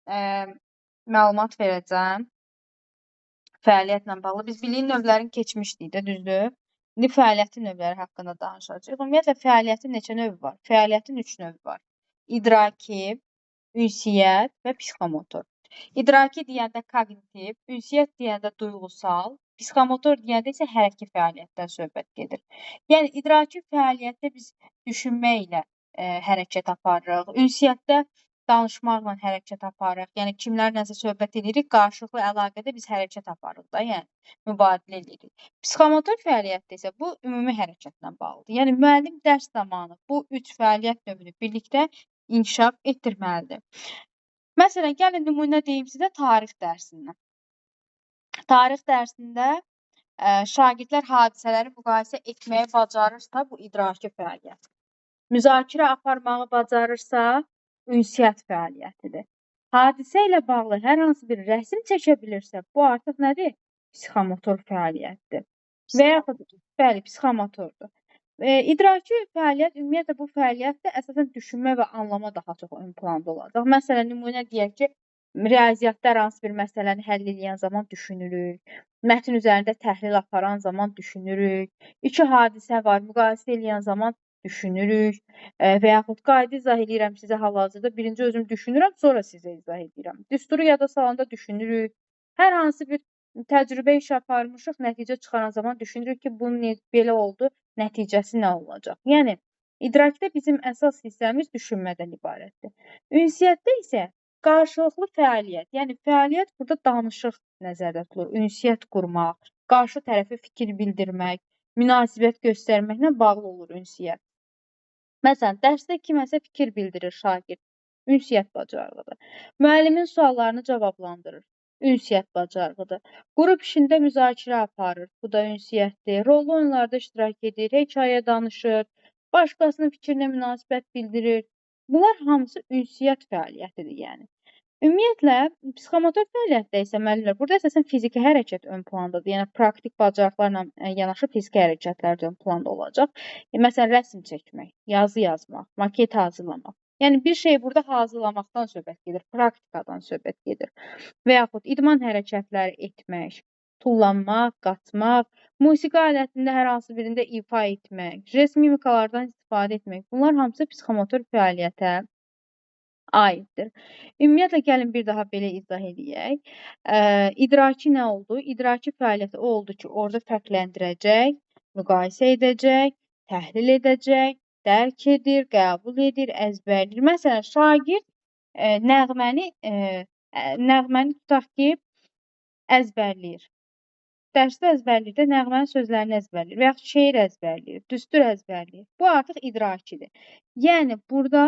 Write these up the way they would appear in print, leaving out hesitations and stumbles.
məlumat verəcəm fəaliyyətlə bağlı. Biz biliyin növlərini keçmişdik də, düzdür? İndi fəaliyyətin növləri haqqında danışacağıq. Ümumiyyətlə, fəaliyyətin neçə növü var? Fəaliyyətin 3 növü var. İdraki, ünsiyyət və psixomotor. İdraki deyəndə kognitiv, ünsiyyət deyəndə duyğusal, psixomotor deyəndə isə hərəki fəaliyyətdən söhbət gedir. Yəni, idraki fəaliyyətdə biz düşünməklə hərəkət aparırıq. Ünsiyyətdə danışmaqla hərəkət aparırıq. Yəni, kimlərləsə söhbət edirik, qarşılıqlı əlaqədə biz hərəkət aparırıq da, yəni, mübadilə edirik. Psixomotor fəaliyyətdə isə bu ümumi hərəkətlə bağlıdır. Yəni, müəllim dərs zamanı bu 3 fəaliyyət növünü birlikdə inkişaf etdirməlidir. Məsələn, gəlin nümunə deyim sizə tarix dərsindən. Tarix dərsində şagirdlər hadisələri müqayisə etməyi bacarırsa, bu idraki fəaliyyət. Müzakirə aparmağı bacarırsa, ünsiyyət fəaliyyətidir. Hadisə ilə bağlı hər hansı bir rəsm çəkə bilirsə, bu artıq nədir? Psixomotor fəaliyyətdir. Və yaxud, bəli, psixomotordur. İdraki fəaliyyət, ümumiyyətlə bu fəaliyyətdə əsasən düşünmə və anlama daha çox ön planda olacaq. Məsələn, nümunə deyək ki, riyaziyyatda hər hansı bir məsələni həll edən zaman düşünürük, mətn üzərində təhlil aparan zaman düşünürük, iki hadisə var, müqayisə edən zaman düşünürük və yaxud qayda izah edirəm sizə hal-hazırda, birinci özüm düşünürəm, sonra sizə izah edirəm. Düsturu yada salanda düşünürük, hər hansı bir təcrübə iş aparmışıq, nəticə çıxaran zaman düşünürük ki, bunun belə oldu, nəticəsi nə olacaq? Yəni, idrakda bizim əsas hissəmiz düşünmədən ibarətdir. Ünsiyyətdə isə qarşılıqlı fəaliyyət, yəni fəaliyyət burada danışıq nəzərdə tutulur. Ünsiyyət qurmaq, qarşı tərəfə fikir bildirmək, münasibət göstərməklə bağlı olur ünsiyyət. Məsələn, dərsdə kiməsə fikir bildirir şagird, ünsiyyət bacarığıdır. Müəllimin suallarını cavablandırır, ünsiyyət bacarığıdır. Qrup işində müzakirə aparır, bu da ünsiyyətdir. Rollu oyunlarda iştirak edir, hekayə danışır, başqasının fikrinə münasibət bildirir. Bunlar hamısı ünsiyyət fəaliyyətidir, yəni. Ümumiyyətlə, psixomotor fəaliyyətdə isə müəllimlər, burada əsasən fiziki hərəkət ön plandadır. Yəni, praktik bacarıqlarla yanaşı fiziki hərəkətlər də ön planda olacaq. Məsələn, rəsm çəkmək, yazı yazmaq, maket hazırlamaq. Yəni, bir şey burada hazırlamaqdan söhbət gedir, praktikadan söhbət gedir. Və yaxud idman hərəkətləri etmək, tullanmaq, qaçmaq, musiqi alətində hər hansı birində ifa etmək, jest mimikalardan istifadə etmək. Bunlar hamısı psixomotor fəaliyyətə aiddir. Ümumiyyətlə, gəlin bir daha belə izah edək. İdraki nə oldu? İdraki fəaliyyəti o oldu ki, orada fərqləndirəcək, müqayisə edəcək, təhlil edəcək, dərk edir, qəbul edir, əzbərləyir. Məsələn, şagird nəğməni tutaq ki, əzbərləyir. Dərsdə əzbərləyir də nəğmənin sözlərini əzbərləyir və yaxud şeir əzbərləyir, düstur əzbərləyir. Bu artıq idrakidir. Yəni, burada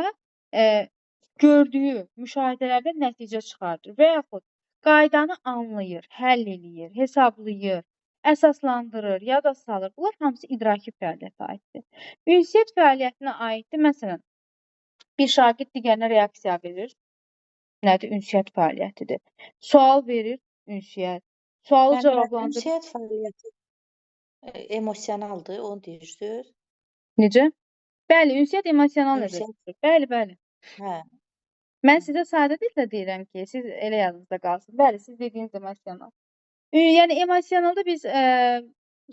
gördüyü müşahidələrdən nəticə çıxardır və yaxud qaydanı anlayır, həll eləyir, hesablayır, əsaslandırır, yada salır. Bunlar hamısı idraki fəaliyyətə aiddir. Ünsiyyət fəaliyyətinə aiddir. Məsələn, bir şagird digərinə reaksiya verir. Nədir? Ünsiyyət fəaliyyətidir. Sual verir, ünsiyyət. Sualı cavablandırır. Ünsiyyət fəaliyyəti emosionaldır, onu deyirsiniz? Necə? Bəli, ünsiyyət emosional nəzərdə. Bəli. Hə. Mən sizə sadə dillə deyirəm ki, siz elə yadınızda qalsın. Bəli, siz dediyiniz emosional. Yəni, emosionalda biz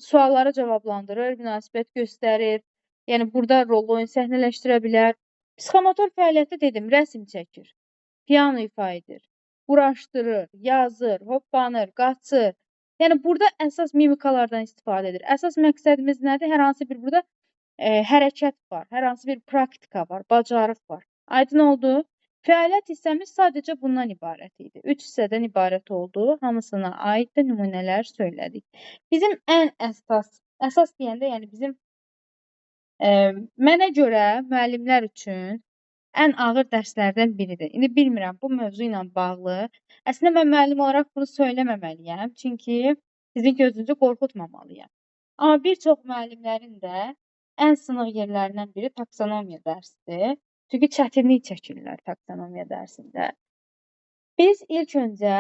sualları cavablandırır, münasibət göstərir. Yəni, burada rol oyun səhnələşdirə bilər. Psixomotor fəaliyyətdə dedim, rəsm çəkir, piano ifa edir, quraşdırır, yazır, hoppanır, qaçır. Yəni, burada əsas mimikalardan istifadə edir. Əsas məqsədimiz nədir? Hər hansı bir burada hərəkət var, hər hansı bir praktika var, bacarıq var. Aydın oldu? Fəaliyyət hissəmiz sadəcə bundan ibarət idi. 3 hissədən ibarət oldu. Hamısına aid də nümunələr söylədik. Bizim ən əsas deyəndə, yəni bizim mənə görə müəllimlər üçün ən ağır dərslərdən biridir. İndi bilmirəm, bu mövzu ilə bağlı. Əslində, mən müəllim olaraq bunu söyləməməliyəm, çünki sizin gözünüzü qorxutmamalıyam. Amma bir çox müəllimlərin də ən sınıq yerlərindən biri taksonomiya dərsidir. Çünki çətinlik çəkirlər taksonomiya dərsində. Biz ilk öncə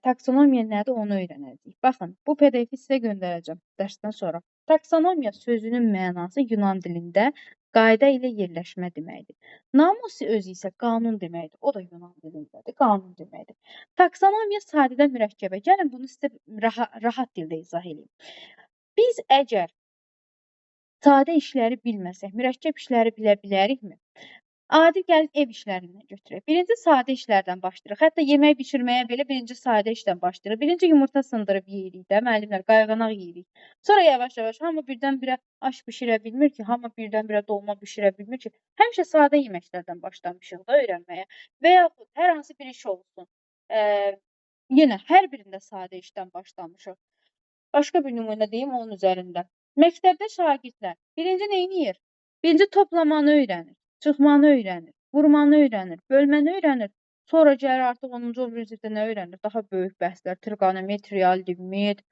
taksonomiya nədir onu öyrənəcəyik. Baxın, bu PDF-i sizə göndərəcəm dərsdən sonra. Taksonomiya sözünün mənası Yunan dilində qayda ilə yerləşmə deməkdir. Namusi özü isə qanun deməkdir. O da Yunan dilindədir, qanun deməkdir. Taksonomiya sadədən mürəkkəbə. Gəlin bunu sizə rahat dildə izah edeyim. Biz əgər sadə işləri bilməsək, mürəkkəb işləri bilə bilərikmi? Adi gəlin ev işlərindən götürək. Birinci sadə işlərdən başlayırıq. Hətta yemək bişirməyə belə birinci sadə işdən başlayırıq. Birinci yumurta sındırıb yeyirik də, müəllimlər, qayğanaq yeyirik. Sonra yavaş-yavaş hamı birdən-birə aş bişirə bilmir ki, hamı birdən-birə dolma bişirə bilmir ki. Həmişə sadə yeməklərdən başlamışıq da öyrənməyə. Və yaxud hər hansı bir iş olsun. Yenə hər birində sadə işdən başlamışıq. Başqa bir nümunə deyim onun üzərində. Məktəbdə şagirdlər birinci nə edir? Birinci toplamanı öyrənir, çıxmanı öyrənir, vurmanı öyrənir, bölməni öyrənir. Sonra gəlir artıq 10-cu 11-ci sinifdə nə öyrənir? Daha böyük bəhslər, trigonometriya, limit,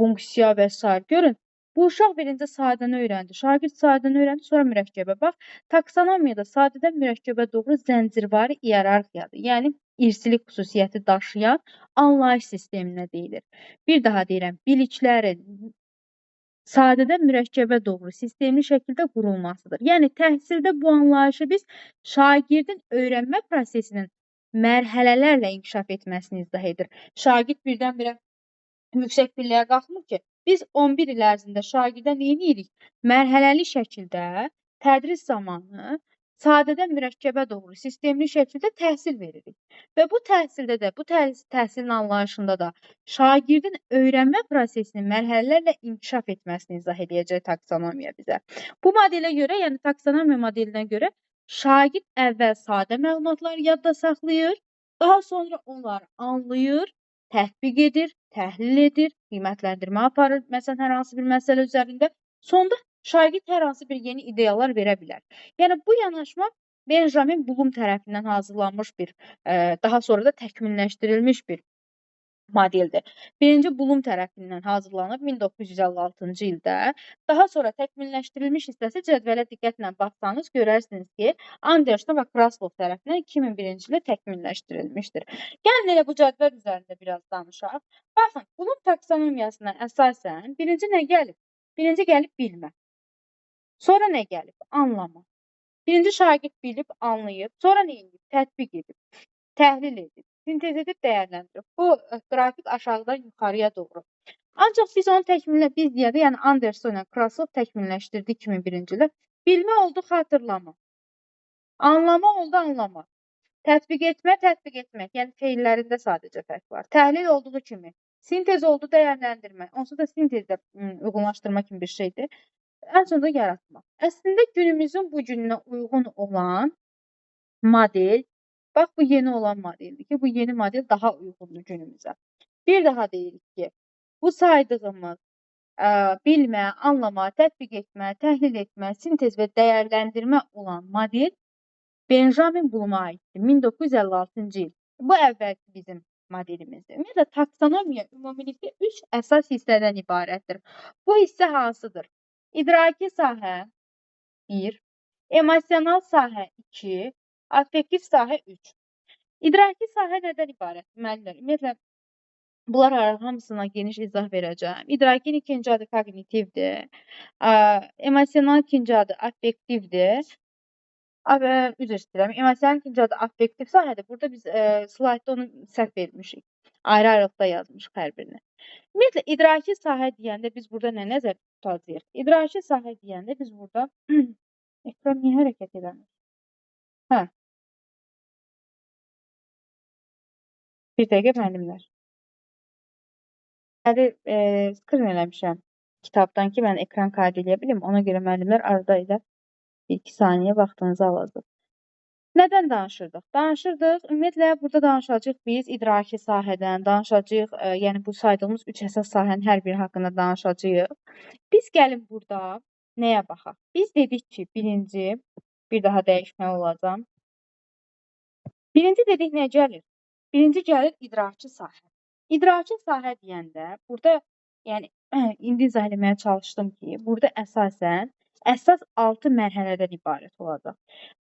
funksiya və s. Görün, bu uşaq birinci sadəni öyrəndi, şagird sadəni öyrəndi, sonra mürəkkəbə. Bax, taksonomiyada sadədən mürəkkəbə doğru zəncirvari iyerarxiyadır. Yəni irsilik xüsusiyyəti daşıyan anlayış sisteminə deyilir. Bir daha deyirəm, biliklərin sadədən mürəkkəbə doğru sistemli şəkildə qurulmasıdır. Yəni təhsildə bu anlayışı biz şagirdin öyrənmə prosesinin mərhələlərlə inkişaf etməsini izah edir. Şagird birdən-birə yüksək pilləyə qalxmır ki, biz 11 il ərzində şagirdə nə edirik? Mərhələli şəkildə tədris zamanı sadədən mürəkkəbə doğru sistemli şəkildə təhsil veririk. Və bu təhsildə də, bu təhsilin anlayışında da şagirdin öyrənmə prosesinin mərhələlərlə inkişaf etməsini izah edəcək taksonomiya bizə. Bu modelə görə, yəni taksonomiya modelinə görə şagird əvvəl sadə məlumatları yadda saxlayır, daha sonra onları anlayır, tətbiq edir, təhlil edir, qiymətləndirmə aparır, məsələn, hər hansı bir məsələ üzərində. Sonda şagird hər hansı bir yeni ideyalar verə bilər. Yəni, bu yanaşma Benjamin Bloom tərəfindən hazırlanmış bir, daha sonra da təkmilləşdirilmiş bir modeldir. Birinci Bloom tərəfindən hazırlanıb 1956-cı ildə. Daha sonra təkmilləşdirilmiş hissəsi cədvələ diqqətlə baxsanız görərsiniz ki, Anderson və Kraslov tərəfindən 2001-ci ildə təkmilləşdirilmişdir. Gəlin elə bu cədvəl üzərində biraz danışaq. Baxın, Bloom taksonomiyasına əsasən birinci nə gəlib? Birinci gəlib bilmə. Sonra nə gəlib? Anlama. Birinci şagird bilib, anlayıb, sonra nə edib? Tətbiq edib, təhlil edib, sintez edib, dəyərləndirib. Bu qrafik aşağıdan yuxarıya doğru. Ancaq biz onu biz deyəndə, yəni Anderson ilə Kraslov təkmilləşdirdi 2001-ci ildə. Bilmə oldu xatırlama. Anlama oldu anlama. Tətbiq etmək. Yəni feillərində sadəcə fərq var. Təhlil olduğu kimi. Sintez oldu dəyərləndirmə. Onsuz da sintezdə uyğunlaşdırma kimi bir şeydir. Ən sonunda yaratmaq. Əslində günümüzün bu gününə uyğun olan model, bax bu yeni olan modeldir ki, bu yeni model daha uyğundur günümüzə. Bir daha deyirik ki, bu saydığımız bilmə, anlama, tətbiq etmə, təhlil etmə, sintez və dəyərləndirmə olan model Benjamin Bloom'a aiddir. 1956-cı il. Bu əvvəlki bizim modelimizdir. Ümumiyyətlə, taksonomiya ümumilikdə 3 əsas hissədən ibarətdir. Bu hissə hansıdır? İdraki sahə 1, emosional sahə 2, affektiv sahə 3. İdraki sahə nədən ibarət? Müəllimlər, ümumiyyətlə, bunlar hamısına geniş izah verəcəm. İdrakin ikinci adı kognitivdir. Emosional ikinci adı affektivdir. Üzr istəyirəm. Emosional ikinci adı affektiv sahədir. Burada biz slaytda onu səhv vermişik. Ayrı-ayrılıqda yazmışıq hər birini. Ümumiyyətlə, idraki sahə deyəndə biz burada nə nəzərdə tutacağıq? İdraki sahə deyəndə biz burada ekran niyə hərəkət edəmir? Hə. Bir dəqiqə müəllimlər. Skrin eləmişəm kitabdan ki, mən ekran kayd edə bilim. Ona görə müəllimlər arada ilə 1-2 saniyə vaxtınızı alacaq. Nədən danışırdıq? Ümumiyyətlə, burada danışacağıq biz idraki sahədən, danışacağıq, yəni bu saydığımız 3 əsas sahənin hər biri haqqında danışacağıq. Biz gəlin burada nəyə baxaq? Biz dedik ki, birinci, bir daha dəyişməli olacam. Birinci dedik nə gəlir? Birinci gəlir idraki sahə. İdraki sahə deyəndə, burada, yəni, indi izah eləməyə çalışdım ki, burada əsasən, əsas 6 mərhələdən ibarət olacaq.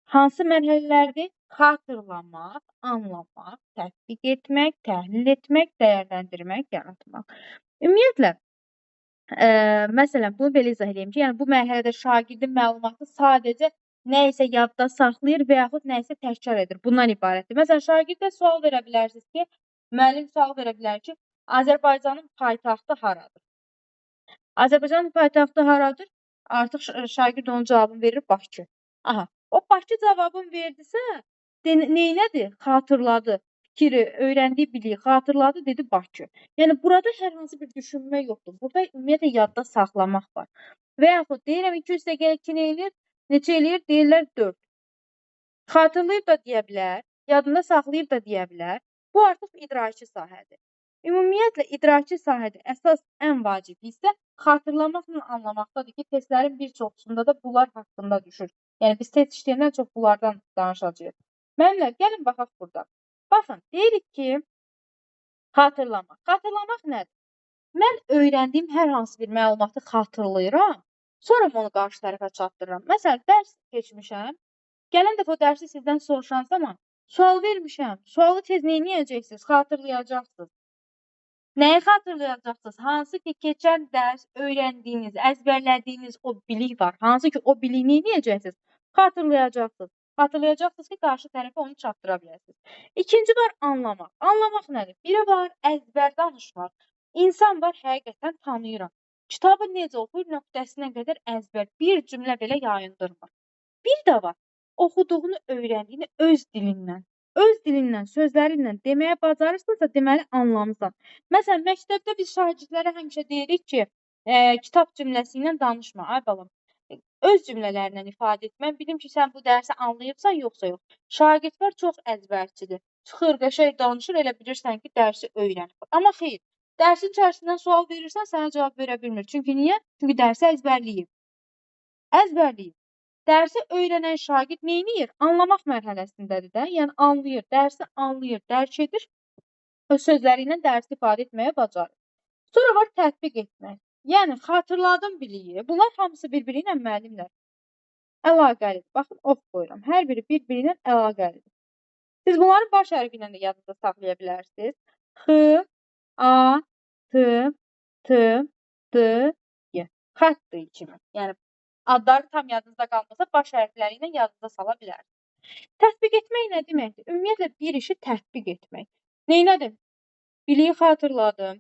Hansı mərhələlərdir? Xatırlamaq, anlamaq, tətbiq etmək, təhlil etmək, dəyərləndirmək, yaratmaq. Ümumiyyətlə, Məsələn, bunu belə izah edeyim ki, yəni bu mərhələdə şagirdin məlumatı sadəcə nə isə yadda saxlayır və yaxud nə isə təkrar edir. Bundan ibarətdir. Məsələn, şagirdə sual verə bilərsiniz ki, müəllim sual verə bilər ki, Azərbaycanın paytaxtı haradır? Azərbaycanın paytaxtı haradır? Artıq şagird onun cavabını verir Bakı. Aha, o Bakı cavabını verdisə, neynədir? Xatırladı. Fikri, öyrəndiyi biliyi xatırladı, dedi Bakı. Yəni burada hər hansı bir düşünmə yoxdur. Burada ümumiyyətlə yadda saxlamaq var. Və yaxud deyirəm 2 + 2 nə eləyir? Neçə eləyir? Deyirlər 4. Xatırlayıb da deyə bilər, yadında saxlayıb da deyə bilər. Bu artıq idraki sahədir. Ümumiyyətlə idraki sahədə əsas ən vacib hissə xatırlamaqla anlamaqdadır ki, testlərin bir çoxusunda da bunlar haqqında düşür. Yəni biz test işləyəndən çox bunlardan danışacağıq. Müəllimlər, gəlin baxaq burada. Baxın, deyirik ki, xatırlamaq. Xatırlamaq nədir? Mən öyrəndiyim hər hansı bir məlumatı xatırlayıram, sonra onu qarşı tərəfə çatdırıram. Məsələn, dərs keçmişəm, gələn dəfə o dərsi sizdən soruşan zaman sual vermişəm, sualı tez neyniyəcəksiniz? Xatırlayacaqsınız. Nəyi xatırlayacaqsınız? Hansı ki, keçən dərs öyrəndiyiniz, əzbərlədiyiniz o bilik var. Hansı ki, o biliyi neyniyəcəksiniz? Xatırlayacaqsınız. Xatırlayacaqsınız ki, qarşı tərəfə onu çatdıra biləsiniz. İkinci var anlamaq. Anlamaq nədir? Biri var əzbər danışmaq. İnsan var, həqiqətən tanıyıram. Kitabı necə oxuyur, nöqtəsinə qədər əzbər. Bir cümlə belə yayındırmır. Bir də var, oxuduğunu, öyrəndiyini öz dilindən, sözlərinlə deməyə bacarırsansa, deməli anlamısan. Məsələn, məktəbdə biz şagirdlərə həmişə deyirik ki, kitab cümləsi ilə danışma, ay balam. Öz cümlələrlə ifadə et. Mən bilim ki, sən bu dərsi anlayırsan, yoxsa yox. Şagird var, çox əzbərçidir. Çıxır, qəşəng danışır, elə bilirsən ki, dərsi öyrənir. Amma xeyr, dərsin içərisindən sual verirsən, sənə cavab verə bilmir. Çünki niyə? Çünki dərsi əzbərləyib. Əzbərləyib. Dərsi öyrənən şagird neyniyir? Anlamaq mərhələsindədir də. Yəni anlayır, dərsi anlayır, dərk edir. Öz sözləri ilə dərsi ifadə etməyə bacarır. Sonra var tətbiq etmək. Yəni xatırladım biliyi. Bunlar hamısı bir-biri ilə müəllimlər əlaqəlidir. Baxın, ox qoyuram. Hər biri bir-biri ilə əlaqəlidir. Siz bunların baş hərfi ilə də yadınızda saxlaya bilərsiniz. X, A, T, T, D, Y. Xətt kimi. Yəni adları tam yadınızda qalmasa, baş hərfləri ilə yadınızda sala bilərsiniz. Tətbiq etmək nə deməkdir? Ümumiyyətlə, bir işi tətbiq etmək. Neynədir? Biliyi xatırladım.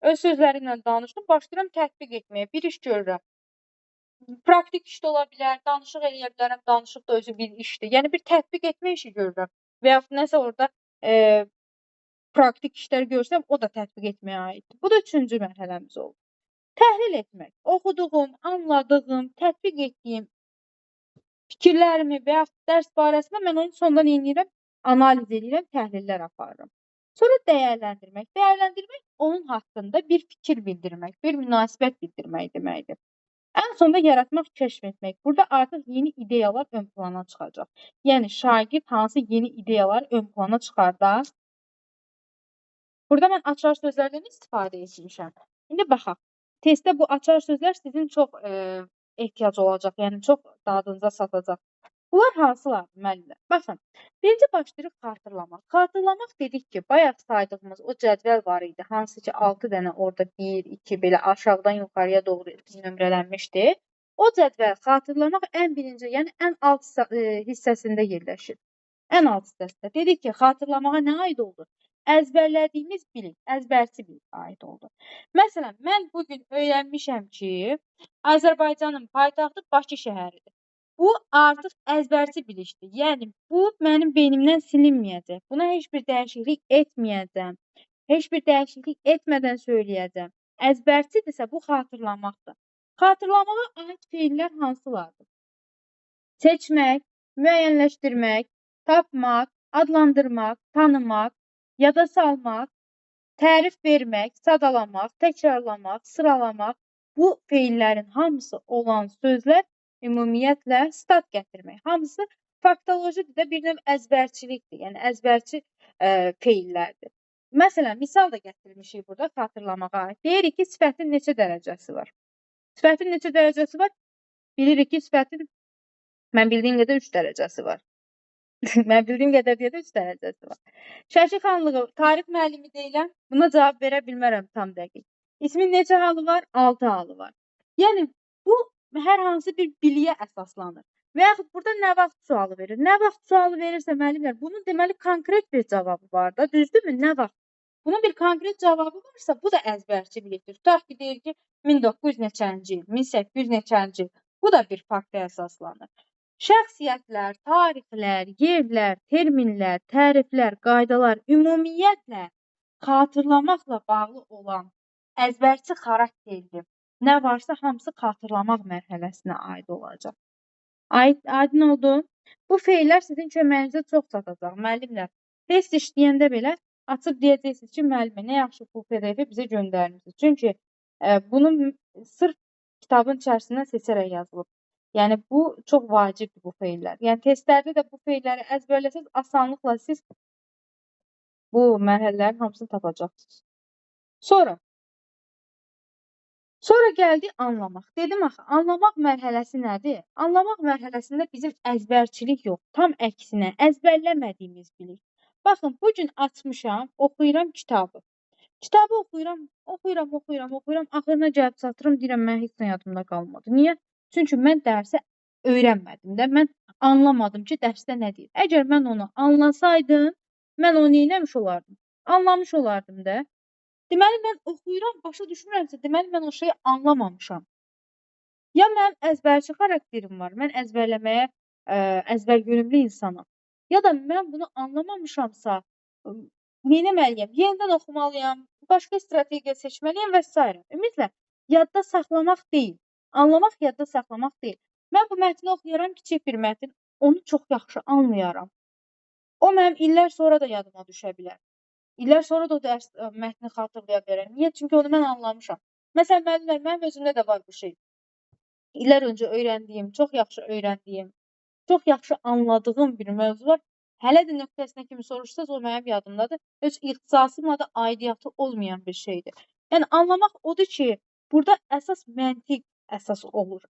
Öz sözlərimlə danışdım, başlayıram tətbiq etməyə. Bir iş görürəm. Praktik iş də ola bilər, danışıq eləyə bilərəm, danışıq da özü bir işdir. Yəni, bir tətbiq etmə işi görürəm. Və yaxud nəsə orada praktik işlər görsəm, o da tətbiq etməyə aiddir. Bu da 3-cü mərhələmiz oldu. Təhlil etmək. Oxuduğum, anladığım, tətbiq etdiyim fikirlərimi və yaxud dərs barəsində mən onu sonda neynirəm? Analiz edirəm, təhlillər aparıram. Sonra dəyərləndirmək. Dəyərləndirmək onun haqqında bir fikir bildirmək, bir münasibət bildirmək deməkdir. Ən sonda yaratmaq, kəşf etmək. Burada artıq yeni ideyalar ön plana çıxacaq. Yəni, şagird hansı yeni ideyaları ön plana çıxardar? Burada mən açar sözlərdən istifadə etmişəm. İndi baxaq. Testdə bu açar sözlər sizin çox ehtiyac olacaq, yəni çox dadınıza satacaq. Bunlar hansılardır, müəllimlər? Baxın, birinci başlayırıq xatırlamaq. Xatırlamaq dedik ki, bayaq saydığımız o cədvəl var idi, hansı ki 6 dənə orada 1, 2 belə aşağıdan yuxarıya doğru nömrələnmişdi. O cədvəl xatırlamaq ən birinci, yəni ən alt hissəsində yerləşir. Ən alt hissəsində. Dedik ki, xatırlamağa nə aid oldu? Əzbərlədiyimiz bilik, əzbərçi bilik aid oldu. Məsələn, mən bugün öyrənmişəm ki, Azərbaycanın paytaxtı Bakı şəhəridir. Bu artıq əzbərçi bilikdir. Yəni, bu mənim beynimdən silinməyəcək. Buna heç bir dəyişiklik etməyəcəm. Heç bir dəyişiklik etmədən söyləyəcəm. Əzbərçidirsə, bu xatırlamaqdır. Xatırlamağa aid feillər hansılardır? Seçmək, müəyyənləşdirmək, tapmaq, adlandırmaq, tanımaq, yada salmaq, tərif vermək, sadalamaq, təkrarlamaq, sıralamaq. Bu feillərin hamısı olan sözlər ümumiyyətlə stat gətirmək. Hamısı faktolojidir də bir növ əzbərçilikdir. Yəni, əzbərçi feillərdir. Məsələn, misal da gətirmişik burada xatırlamağa. Deyirik ki, sifətin neçə dərəcəsi var? Sifətin neçə dərəcəsi var? Bilirik ki, sifətin mən bildiyim qədər 3 dərəcəsi var. Mən bildiyim qədər deyə də 3 dərəcəsi var. Şəki xanlığı tarix müəllimi deyiləm. Buna cavab verə bilmərəm tam dəqiq. İsmin neçə halı var? 6 halı var. Yəni bu hər hansı bir biliyə əsaslanır. Və yaxud burada nə vaxt sualı verir. Nə vaxt sualı verirsə müəllimlər, bunun deməli konkret bir cavabı var da, düzdürmü? Nə vaxt? Bunun bir konkret cavabı varsa, bu da əzbərçi bilikdir. Tutaq ki, deyir ki, 1900 neçənci il, 1800 neçənci il. Bu da bir faktə əsaslanır. Şəxsiyyətlər, tarixlər, yerlər, terminlər, təriflər, qaydalar ümumiyyətlə xatırlamaqla bağlı olan əzbərçi xarakterli nə varsa hamısı xatırlamaq mərhələsinə aid olacaq. Aydın oldu? Bu feillər sizin köməyinizə çox çatacaq. Müəllimlər, test işləyəndə belə açıb deyəcəksiniz ki, müəllimə, nə yaxşı bu PDF-i bizə göndərmişsiniz. Çünki bunu sırf kitabın içərisindən seçərək yazılıb. Yəni bu çox vacibdir bu feillər. Yəni testlərdə də bu feilləri əzbərləsəz asanlıqla siz bu mərhələlərin hamısını tapacaqsınız. Sonra gəldi anlamaq. Dedim axı, anlamaq mərhələsi nədir? Anlamaq mərhələsində bizim əzbərçilik yox, tam əksinə əzbərləmədiyimiz bilik. Baxın, bu gün açmışam, oxuyuram kitabı. Kitabı oxuyuram, axırına gəlib çatırım, deyirəm, mən heç nə yadımda qalmadı. Niyə? Çünki mən dərsi öyrənmədim də, mən anlamadım ki, dərsdə nə deyir. Əgər mən onu anlasaydım, mən onu neyləmiş olardım? Anlamış olardım da. Deməli, mən oxuyuram, başa düşmürəmsə, deməli, mən o şeyi anlamamışam. Ya mənim əzbərçi xarakterim var, mən əzbərləməyə əzbərgörümlü insanam. Ya da mən bunu anlamamışamsa, neynəməliyəm? Yenidən oxumalıyam, başqa strategiya seçməliyəm və s. Ümumiyyətlə, yadda saxlamaq deyil, anlamaq yadda saxlamaq deyil. Mən bu mətni oxuyaram, kiçik bir mətin, onu çox yaxşı anlayaram. O mənim illər sonra da yadıma düşə bilər. İllər sonra da o dərs mətni xatırlaya bilərəm. Niyə? Çünki onu mən anlamışam. Məsələn, müəllimlər, mənim özümdə də var bu şey. İllər öncə öyrəndiyim, çox yaxşı öyrəndiyim, çox yaxşı anladığım bir mövzu var. Hələ də nöqtəsinə kimi soruşsaz, o mənim yadımdadır. Heç ixtisasımla da aidiyyatı olmayan bir şeydir. Yəni, anlamaq odur ki, burada əsas məntiq əsas olur.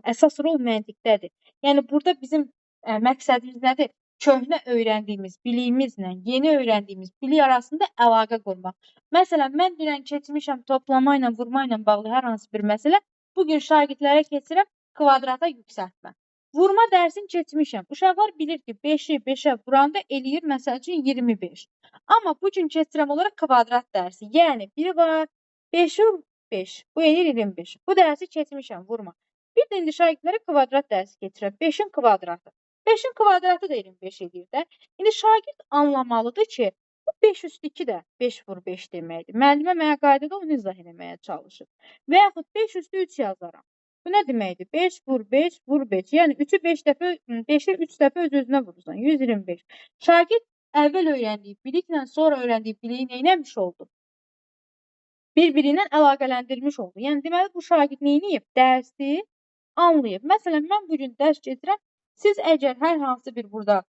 Əsas rol məntiqdədir. Yəni, burada bizim məqsədimiz nədir? Köhnə öyrəndiyimiz biliyimizlə yeni öyrəndiyimiz bilik arasında əlaqə qurmaq. Məsələn, mən dünən keçmişəm toplama ilə, vurma ilə bağlı hər hansı bir məsələ. Bugün şagirdlərə keçirəm kvadrata yüksəltmə. Vurma dərsini keçmişəm. Uşaqlar bilir ki, 5-i 5-ə vuranda eləyir, məsəl üçün 25. Amma bugün keçirəm olaraq kvadrat dərsi. Yəni, biri var, 5-i 5, bu eləyir 25. Bu dərsi keçmişəm, vurma. Bir də indi şagirdlərə kvadrat dərsi keçirəm, 5-in kvadratı. 5-in kvadratı da 25 edir də. İndi şagird anlamalıdır ki, bu 5 üstü 2 də 5 vur 5 deməkdir. Müəllimə mənə qaydada onu izah etməyə çalışır. Və yaxud 5 üstü 3 yazaram. Bu nə deməkdir? 5 vur 5 vur 5. Yəni 3-ü 5 dəfə, 5-i 3 dəfə öz-özünə vurursan. 125. Şagird əvvəl öyrəndiyi biliklə sonra öyrəndiyi biliyi neynəmiş oldu? Bir-biri ilə əlaqələndirmiş oldu. Yəni deməli bu şagird neyniyib? Dərsi anlayıb. Məsələn, mən bugün dərs keçirəm. Siz əgər hər hansı bir burada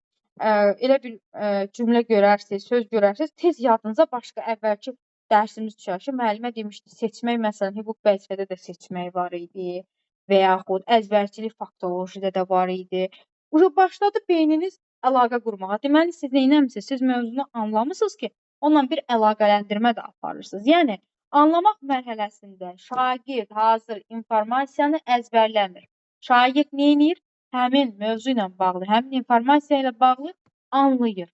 elə bir cümlə görərsiniz, söz görərsiniz, tez yadınıza başqa əvvəlki dərsimiz düşər ki, müəllimə demişdi, seçmək, məsələn, hüquq vəzifədə də seçmək var idi və yaxud əzbərçilik faktologidə də var idi. Başladı beyniniz əlaqə qurmağa. Deməli, siz neynəmisiniz? Siz mövzunu anlamısınız ki, onunla bir əlaqələndirmə də aparırsınız. Yəni, anlamaq mərhələsində şagird hazır informasiyanı əzbərləmir. Şagird neynir? Həmin mövzu ilə bağlı, həmin informasiya ilə bağlı anlayır.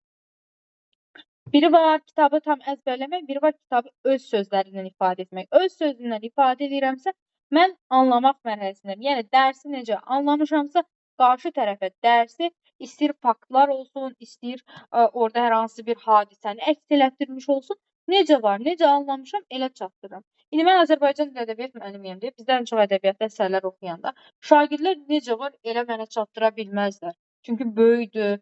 Biri var kitabı tam əzbərləmək, biri var kitabı öz sözlərindən ifadə etmək. Öz sözündən ifadə edirəmsə, mən anlamaq mərhələsindəyəm. Yəni, dərsi necə anlamışamsa, qarşı tərəfə dərsi istəyir faktlar olsun, istəyir orada hər hansı bir hadisəni əks elətdirmiş olsun. Necə var, necə anlamışam, elə çatdırıram. İndi mən Azərbaycan dil ədəbiyyat müəllimiyəm deyə, bizdən çox ədəbiyyatda əsərlər oxuyanda şagirdlər necə var, elə mənə çatdıra bilməzlər. Çünki böyükdür,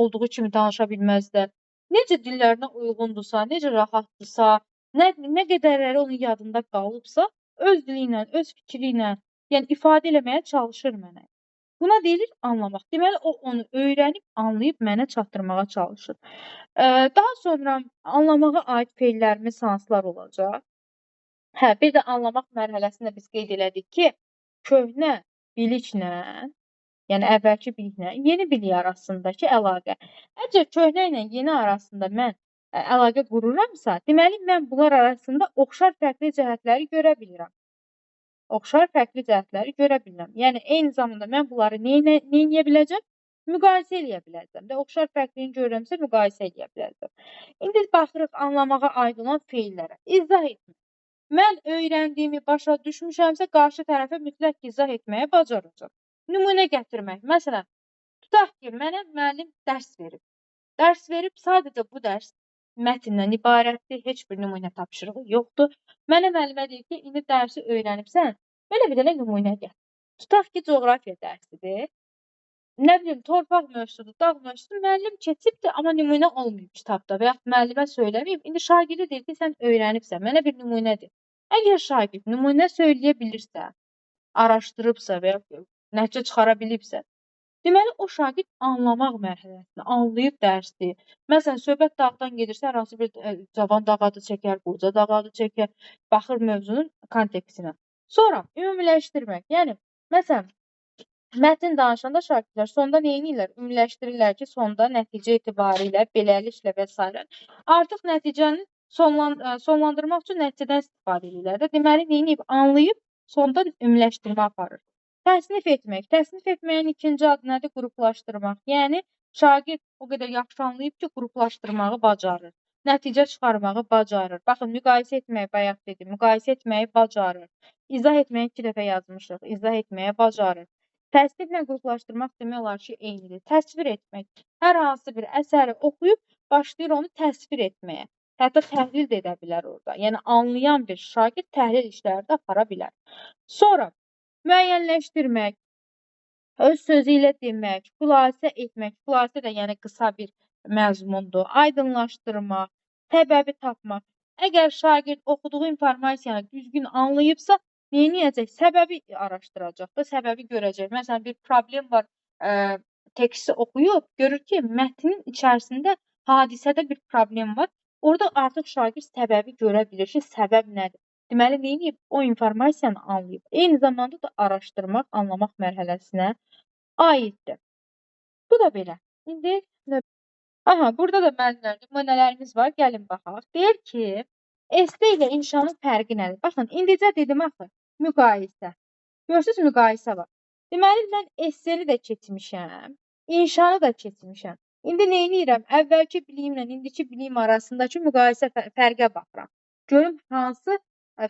olduğu kimi danışa bilməzlər. Necə dillərinə uyğundursa, necə rahatdırsa, nə qədərləri onun yadında qalıbsa, öz dili ilə, öz fikri ilə, yəni ifadə eləməyə çalışır mənə. Buna deyilir anlamaq. Deməli, o onu öyrənib, anlayıb mənə çatdırmağa çalışır. Daha sonra anlamağa aid feillərimiz hansılar olacaq? Hə, bir də anlamaq mərhələsində biz qeyd elədik ki, köhnə biliklə, yəni əvvəlki biliklə yeni bilik arasındakı əlaqə. Əgər köhnə ilə yeni arasında mən əlaqə qururamsa, deməli mən bunlar arasında oxşar fərqli cəhətləri görə bilirəm. Oxşar fərqli cəhətləri görə bilirəm. Yəni eyni zamanda mən bunları neyə biləcəm? Müqayisə eləyə biləcəm də. Oxşar fərqliyini görürəmsə müqayisə eləyə biləcəm. İndi baxırıq anlamağa aid olan feillərə. İzah etmək. Mən öyrəndiyimi başa düşmüşəmsə, qarşı tərəfə mütləq izah etməyə bacaracağam. Nümunə gətirmək. Məsələn, tutaq ki, mənə müəllim dərs verib. Dərs verib, sadəcə bu dərs mətndən ibarətdir, heç bir nümunə tapşırığı yoxdur. Mənə müəllimə deyir ki, indi dərsi öyrənibsən, belə bir dənə nümunə gətir. Tutaq ki, coğrafiya dərsidir. Nə bilim, torpaq mövzusudur, dağ mövzusudur, müəllim keçibdir, amma nümunə olmayıb kitabda və yaxud müəllimə söyləməyib. İndi şagirdə deyir ki, sən öyrənibsən, mənə bir nümunədir. Əgər şagird nümunə söyləyə bilirsə, araşdırıbsa və yaxud nəticə çıxara bilibsə, deməli, o şagird anlamaq mərhələsində, anlayıb dərsi. Məsələn, söhbət dağdan gedirsə, hər hansı bir cavan dağ adı çəkər, qoca dağ adı çəkər, baxır mövzunun kontekstinə. Sonra ümumiləşdirmək. Yəni, məsələn, mətn danışanda şagirdlər sonda nə edirlər? Ümumiləşdirirlər ki, sonda nəticə etibarilə, beləliklə və s. Artıq nəticəni sonlandırmaq üçün nəticədən istifadə edirlər də. Deməli, nə edib? Anlayıb, sonda ümumiləşdirmə aparır. Təsnif etmək. Təsnif etməyin ikinci adı nədir? Qruplaşdırmaq. Yəni, şagird o qədər yaxşı anlayıb ki, qruplaşdırmağı bacarır. Nəticə çıxarmağı bacarır. Baxın, müqayisə etməyi bayaq dedim. Müqayisə etməyi bacarır. İzah etməyi 2 dəfə yazmışıq. İzah etməyə bacarır. Təsniflə qruplaşdırmaq demək olar ki, eynidir. Təsvir etmək. Hər hansı bir əsəri oxuyub, başlayır onu təsvir etməyə. Hətta təhlil də edə bilər orada. Yəni, anlayan bir şagird təhlil işləri də apara bilər. Sonra, müəyyənləşdirmək, öz sözü ilə demək, xülasə etmək. Xülasə də yəni qısa bir məzmundur. Aydınlaşdırmaq, səbəbi tapmaq. Əgər şagird oxuduğu informasiyanı düzgün anlayıbsa, nə edəcək? Səbəbi araşdıracaq da, səbəbi görəcək. Məsələn, bir problem var, teksti oxuyub, görür ki, mətnin içərisində hadisədə bir problem var. Orada artıq şagird səbəbi görə bilir ki, səbəb nədir? Deməli, nə edib? O informasiyanı anlayıb. Eyni zamanda da araşdırmaq, anlamaq mərhələsinə aiddir. Bu da belə. İndi, burada da müəllimlər nümunələrimiz var. Gəlin baxaq. Deyir ki, esse ilə inşanın fərqi nədir? Baxın, indicə dedim axı, müqayisə. Görürsünüz, müqayisə var. Deməli, mən esseni də keçmişəm, inşanı da keçmişəm. İndi nə edirəm? Əvvəlki biliyimlə indiki biliyim arasındakı müqayisə fərqə baxıram. Görüm, hansı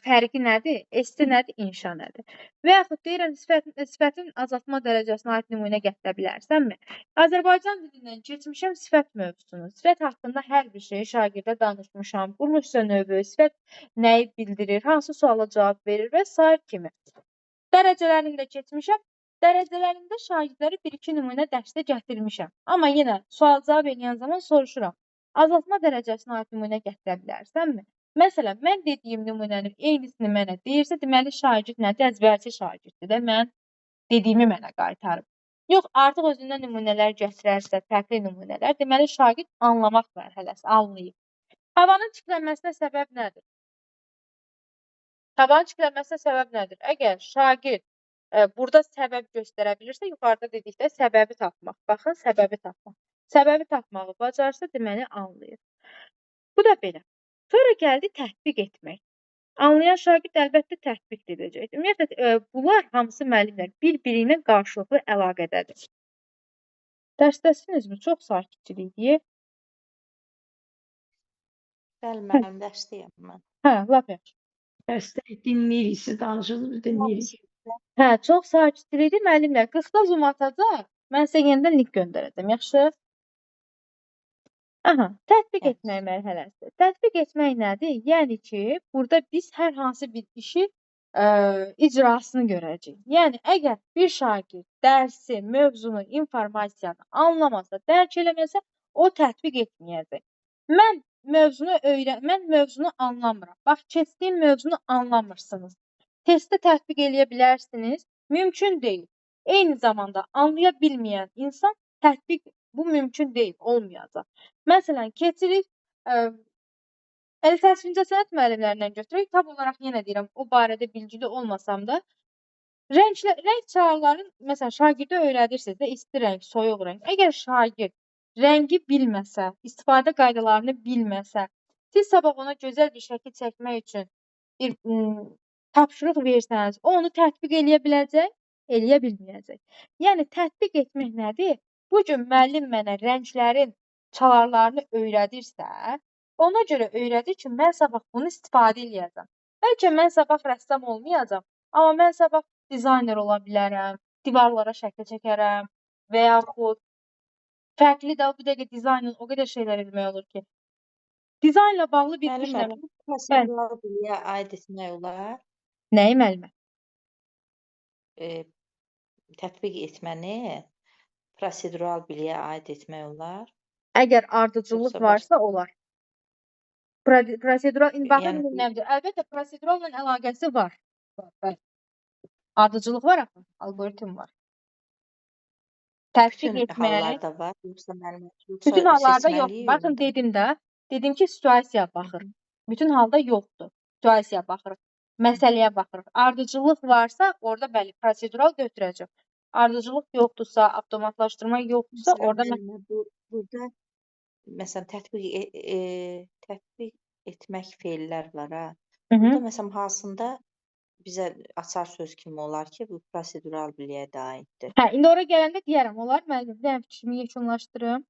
fərqi nədir? Esse nədir? İnşa nədir? Və yaxud deyirəm, sifətin azaltma dərəcəsinə aid nümunə gətirə bilərsənmi? Azərbaycan dilindən keçmişəm sifət mövzusunu. Sifət haqqında hər bir şeyi şagirdə danışmışam. Quruluşsa növü, sifət nəyi bildirir, hansı suala cavab verir və s. kimi. Dərəcələrində keçmişəm. Dərəcələrində şagirdləri 1-2 nümunə dərsdə gətirmişəm. Amma yenə sual cavab edən zaman soruşuram. Azaltma dərəcəsinə aid nümunə gətirə bilərsənmi? Məsələn, mən dediyim nümunənin eynisini mənə deyirsə, deməli şagird nədir? Əzbərçi şagirddir də, mən dediyimi mənə qaytarıb. Yox, artıq özündən nümunələr gətirərsə, fərqli nümunələr, deməli şagird anlamaq mərhələsi, anlayıb. Havanın çirklənməsinə səbəb nədir? Havanın çirklənməsinə səbəb nədir? Əgər şagird burada səbəb göstərə bilirsə, yuxarıda dedikdə səbəbi tapmaq. Baxın, səbəbi tapmaq. Səbəbi tapmağı bacarsa, deməli anlayır. Bu da belə. Sonra gəldi tətbiq etmək. Anlayan şagird əlbəttə tətbiq edəcək. Ümumiyyətlə, bunlar hamısı müəllimlər bir-biri ilə qarşılıqlı əlaqədədir. Dərsdəsinizmi? Çox sakitçilikdir. Bəli, müəllim, dərsdəyəm mən. Lap yaxşı. Dərsdə dinləyirik, siz danışırsınız, dinləyirik. Çox sakitçilikdir. Müəllimlər 40-da zoom atacaq. Mən sizə yenidən link göndərəcəm. Yaxşı? Tətbiq etmək mərhələsi. Tətbiq etmək nədir? Yəni ki, burada biz hər hansı bir işi icrasını görəcəyik. Yəni, əgər bir şagird dərsi, mövzunu, informasiyanı anlamasa, dərk eləməsə, o tətbiq etməyəcək. Mən mövzunu anlamıram. Bax, keçdiyim mövzunu anlamırsınız. Testdə tətbiq eləyə bilərsiniz. Mümkün deyil. Eyni zamanda anlaya bilməyən insan tətbiq bu mümkün deyil, olmayacaq. Məsələn, keçirik, təsvir incəsənət müəllimlərindən götürək, tab olaraq yenə deyirəm, o barədə bilgili olmasam da, rəng çağrıların, məsələn, şagirdə öyrədirsiniz də, isti rəng, soyuq rəng. Əgər şagird rəngi bilməsə, istifadə qaydalarını bilməsə, siz sabah ona gözəl bir şəkil çəkmək üçün bir tapşırıq versəniz, o onu tətbiq eləyə biləcək, eləyə bilməyəcək. Yəni tətbiq etmək nədir? Bu gün müəllim mənə rənglərin çalarlarını öyrədirsə, ona görə öyrədir ki, mən sabah bunu istifadə eləyəcəm. Bəlkə mən sabah rəssam olmayacam, amma mən sabah dizayner ola bilərəm, divarlara şəkil çəkərəm və yaxud fərqli də bir dəqiqə dizaynla o qədər şeylər etmək olur ki. Dizaynla bağlı bir Müəllimə, düşünürəm. bu prosedural biliyə aid etmək olar. Nəyi müəllimə? Tətbiq etməni prosedural biliyə aid etmək olar. Əgər ardıcıllıq Yoxsa varsa olar. Prosedural, baxın Yəni bu- nədir? Əlbəttə proseduralla əlaqəsi var. Bəli. Ardıcıllıq var axı, algoritm var. Tətbiq bütün etmək, hallarda var, yoxsa müəllimə, bütün yoxsa hallarda yox. seçməliyik Baxın onu da? dedim də, dedim ki, situasiyaya baxırıq. Bütün halda yoxdur. Situasiyaya baxırıq. Məsələyə baxırıq. Ardıcıllıq varsa, orada bəli, prosedural götürəcək. Ardıcıllıq yoxdursa, avtomatlaşdırma yoxdursa, Məsələn, orada müəllimə, burada məsələn tətbiq etmək feillər var ha. Hı -hı. Burada məsələn hansında bizə açar söz kimi olar ki, bu prosedural biliyə də aiddir. Hə, indi ora gələndə deyərəm, olar müəllim, bir dənə fikrimi yekunlaşdırım.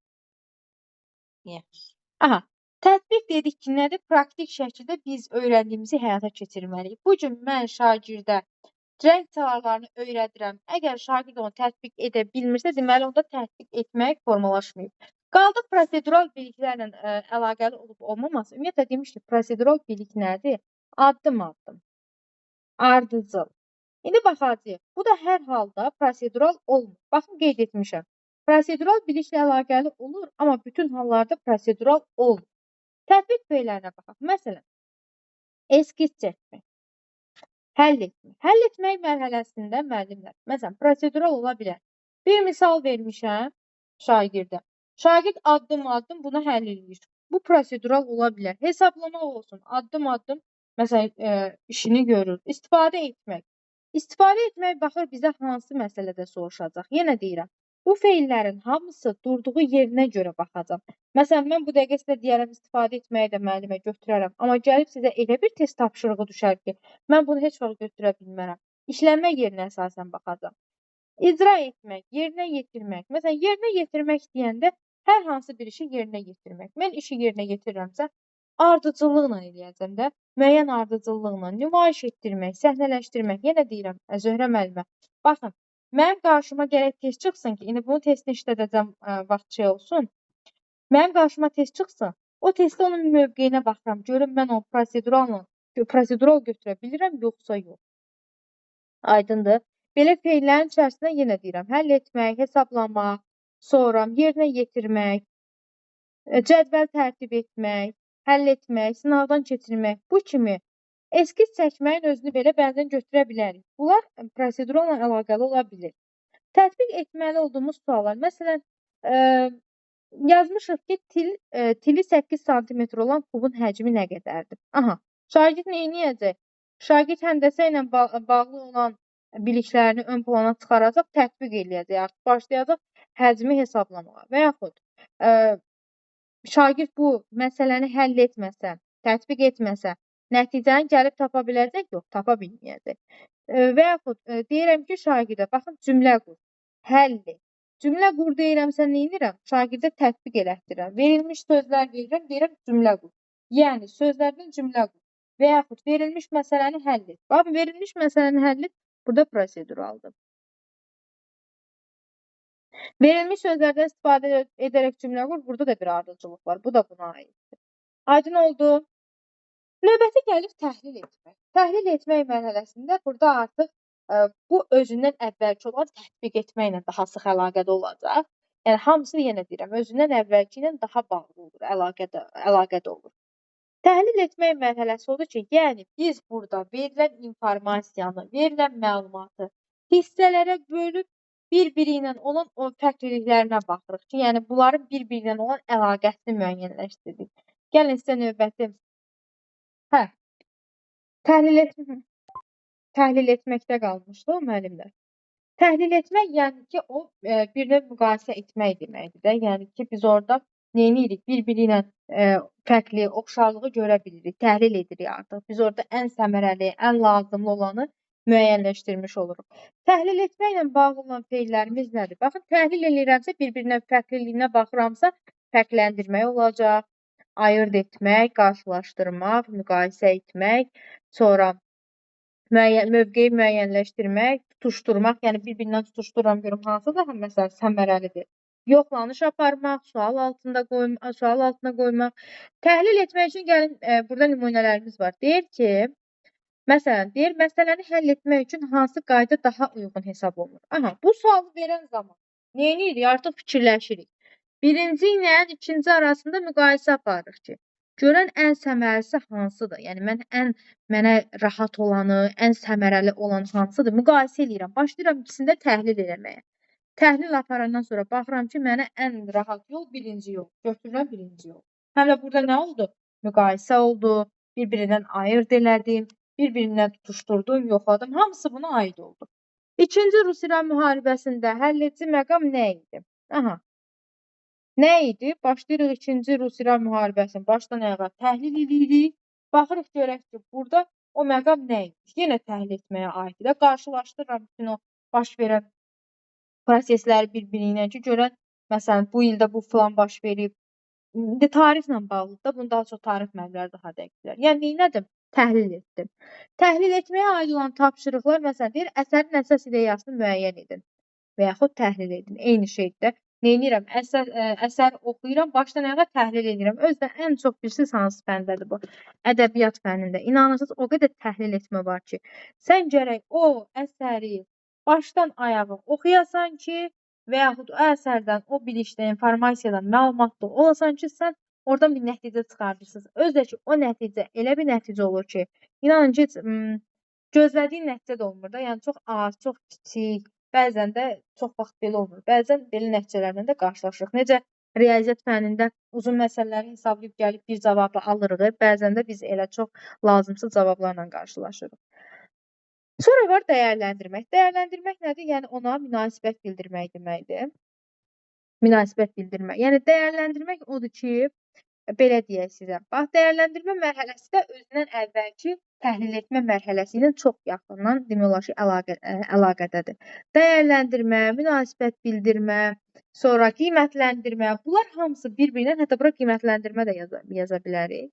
Yes. Aha, tətbiq dedik ki, nədir? Praktik şəkildə biz öyrəndiyimizi həyata keçirməliyik. Bu gün mən şagirdə rəng çalarlarını öyrədirəm. Əgər şagird onu tətbiq edə bilmirsə, deməli onda tətbiq etmək formalaşmayıb. Qaldı prosedural biliklərlə əlaqəli olub olmaması. Ümumiyyətlə demişdik, prosedural bilik nədir? Addım-addım, ardıcıl. İndi baxacağıq. Bu da hər halda prosedural olmur. Baxın, qeyd etmişəm. Prosedural biliklə əlaqəli olur, amma bütün hallarda prosedural olmur. Tətbiq feillərinə baxaq. Məsələn, eskiz çəkmək, həll etmək. Həll etmək mərhələsində müəllimlər, məsələn, prosedural ola bilər. Bir misal vermişəm şagirdə. Şagird addım-addım bunu həll edir. Bu prosedural ola bilər. Hesablamaq olsun, addım-addım məsələn, işini görür. İstifadə etmək. İstifadə etmək baxır bizə hansı məsələdə soruşacaq. Yenə deyirəm, bu feillərin hamısı durduğu yerinə görə baxacaq. Məsələn, mən bu dəqiqə sizə deyərəm, istifadə etməyi də müəllimə götürərəm. Amma gəlib sizə elə bir test tapşırığı düşər ki, mən bunu heç vaxt götürə bilmərəm. İşlənmə yerinə əsasən baxacaq. İcra etmək, yerinə yetirmək. Məsələn, yerinə yetirmək deyəndə hər hansı bir işi yerinə yetirmək. Mən işi yerinə yetirirəmsə, ardıcıllıqla eləyəcəm də, müəyyən ardıcıllıqla nümayiş etdirmək, səhnələşdirmək. Yenə deyirəm, Zöhrə müəllimə, baxın, mənim qarşıma gərək test çıxsın ki, indi bunu testini işlədəcəm vaxt şey olsun. Mənim qarşıma test çıxsın, o testdə onun mövqeyinə baxıram, görüm mən o prosedural götürə bilirəm, yoxsa yox. Aydındır. Belə feillərin içərisində yenə deyirəm, həll etmək, hesablamaq, sonra yerinə yetirmək, cədvəl tərtib etmək, həll etmək, sınaqdan keçirmək, bu kimi eskiz çəkməyin özünü belə bəzən götürə bilərik. Bunlar proseduralla əlaqəli ola bilir. Tətbiq etməli olduğumuz suallar, məsələn, yazmışıq ki, tili 8 sm olan kubun həcmi nə qədərdir? Aha, şagird nə edəcək? Şagird həndəsə ilə bağlı olan biliklərini ön plana çıxaracaq, tətbiq eləyəcək, artıq başlayacaq həcmi hesablamağa və yaxud şagird bu məsələni həll etməsə, tətbiq etməsə, nəticəni gəlib tapa biləcək? Yox, tapa bilməyəcək. Və yaxud deyirəm ki, şagirdə, baxın, cümlə qur, həll et. Cümlə qur deyirəmsə, nə edirəm? Şagirdə tətbiq elətdirirəm. Verilmiş sözlər verirəm, deyirəm cümlə qur. Yəni, sözlərdən cümlə qur. Və yaxud verilmiş məsələni həll et. Baxın, verilmiş məsələni həll et, burada proseduraldır. Verilmiş sözlərdən istifadə edərək cümlə qur, burada da bir ardıcıllıq var. Bu da buna aiddir. Aydın oldu. Növbəti gəlir təhlil etmək. Təhlil etmək mərhələsində burada artıq bu özündən əvvəlki olan tətbiq etməklə daha sıx əlaqədə olacaq. Yəni, hamısı yenə deyirəm, özündən əvvəlki ilə daha bağlı olur, əlaqədə olur. Təhlil etmək mərhələsi odur ki, yəni biz burada verilən informasiyanı, verilən məlumatı hissələrə bölüb bir-biri ilə olan o fərqliliklərinə baxırıq ki, yəni bunların bir-biri ilə olan əlaqəsini müəyyənləşdiririk. Gəlin sizə növbəti. Hə, təhlil etməkdə qalmışdı o müəllimlər. Təhlil etmək, yəni ki, o bir növ müqayisə etmək deməkdir də. Yəni ki, biz orada neynirik? Bir-biri ilə fərqli, oxşarlığı görə bilirik, təhlil edirik artıq. Biz orada ən səmərəli, ən lazımlı olanı müəyyənləşdirmiş oluruq. Təhlil etməklə bağlı olan feillərimiz nədir? Baxın, təhlil eləyirəmsə, bir-birinə fərqliliyinə baxıramsa, fərqləndirmək olacaq, ayırd etmək, qarşılaşdırmaq, müqayisə etmək, sonra mövqeyi müəyyənləşdirmək, tutuşdurmaq, yəni bir-birindən tutuşdururam görüm hansı daha məsələn səmərəlidir. Yoxlanış aparmaq, sual altına qoymaq. Təhlil etmək üçün gəlin burada nümunələrimiz var. Deyir ki, məsələn, deyir məsələni həll etmək üçün hansı qayda daha uyğun hesab olunur? Aha, bu sualı verən zaman nə edirik? Artıq fikirləşirik. Birinci ilə ikinci arasında müqayisə aparırıq ki, görən ən səmərəlisi hansıdır? Yəni mənə rahat olanı, ən səmərəli olan hansıdır? Müqayisə edirəm. Başlayıram ikisində təhlil eləməyə. Təhlil aparandan sonra baxıram ki, mənə ən rahat yol birinci yol. Götürürəm birinci yol. Həm də burada nə oldu? Müqayisə oldu, bir-birindən ayırd elədim, bir-birindən tutuşdurdum, yoxladım. Hamısı buna aid oldu. İkinci Rus-İran müharibəsində həlledici məqam nə idi? Aha. Nə idi? Başlayırıq 2-ci Rus-İran müharibəsini başdan ayağa təhlil edirik. Baxırıq görək ki, burada o məqam nə idi? Yenə təhlil etməyə aiddir. Qarşılaşdırıram bütün o baş verən prosesləri bir-biri ilə ki, görən məsələn bu ildə bu filan baş verib. İndi tarixlə bağlıdır da, bunu daha çox tarix müəllimləri daha dəqiqdirlər. Yəni nədim? Təhlil etdim. Təhlil etməyə aid olan tapşırıqlar məsələn deyir, əsərin əsas ideyasını müəyyən edin və yaxud təhlil edin. Eyni şeydir də. Neynirəm? Əsər oxuyuram, başdan ayağa təhlil edirəm. Özdə ən çox bilirsiniz hansı fəndədir bu? Ədəbiyyat fənnində. İnanırsınız, o qədər təhlil etmə var ki, sən gərək o əsəri başdan ayağa oxuyasan ki, və yaxud o əsərdən, o bilikdə, informasiyadan məlumatlı olasan ki, sən oradan bir nəticə çıxardırsınız. Özdə ki, o nəticə elə bir nəticə olur ki, inanın ki, gözlədiyin nəticə də olmur da. Yəni çox az, çox kiçik. Bəzən də çox vaxt belə olmur. Bəzən belə nəticələrlə də qarşılaşırıq. Necə riyaziyyat fənnində uzun məsələləri hesablayıb gəlib bir cavabı alırıq. Bəzən də biz elə çox lazımsız cavablarla qarşılaşırıq. Sonra var dəyərləndirmək. Dəyərləndirmək nədir? Yəni ona münasibət bildirmək deməkdir. Münasibət bildirmək. Yəni dəyərləndirmək odur ki, belə deyək sizə. Bax, dəyərləndirmə mərhələsi də özündən əvvəlki təhlil etmə mərhələsi ilə çox yaxından demək olar ki, əlaqədədir. Dəyərləndirmə, münasibət bildirmə, sonra qiymətləndirmə, bunlar hamısı bir-birindən, hətta bura qiymətləndirmə də yaza bilərik.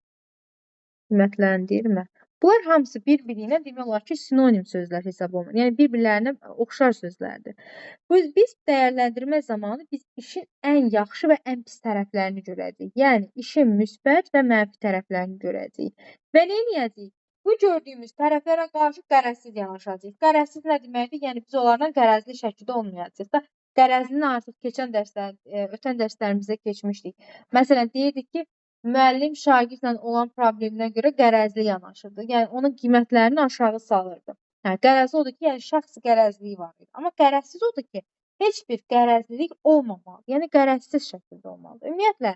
Qiymətləndirmə. Bunlar hamısı bir-biri ilə demək olar ki, sinonim sözlər hesab olunur. Yəni bir-birlərinə oxşar sözlərdir. Biz dəyərləndirmə zamanı biz işin ən yaxşı və ən pis tərəflərini görəcəyik. Yəni işin müsbət və mənfi tərəflərini görəcəyik. Və nə edəcəyik? Bu gördüyümüz tərəflərə qarşı qərəzsiz yanaşacağıq. Qərəzsiz nə deməkdir? Yəni biz onlardan qərəzli şəkildə olmayacağıq da. Qərəzlini artıq ötən dərslərimizdə keçmişdik. Məsələn, deyirdik ki, müəllim şagirdlə olan probleminə görə qərəzli yanaşırdı. Yəni onun qiymətlərini aşağı salırdı. Yəni qərəzli odur ki, yəni şəxsi qərəzliyi var idi. Amma qərəzsiz odur ki, heç bir qərəzlilik olmamalı. Yəni qərəzsiz şəkildə olmalıdır. Ümumiyyətlə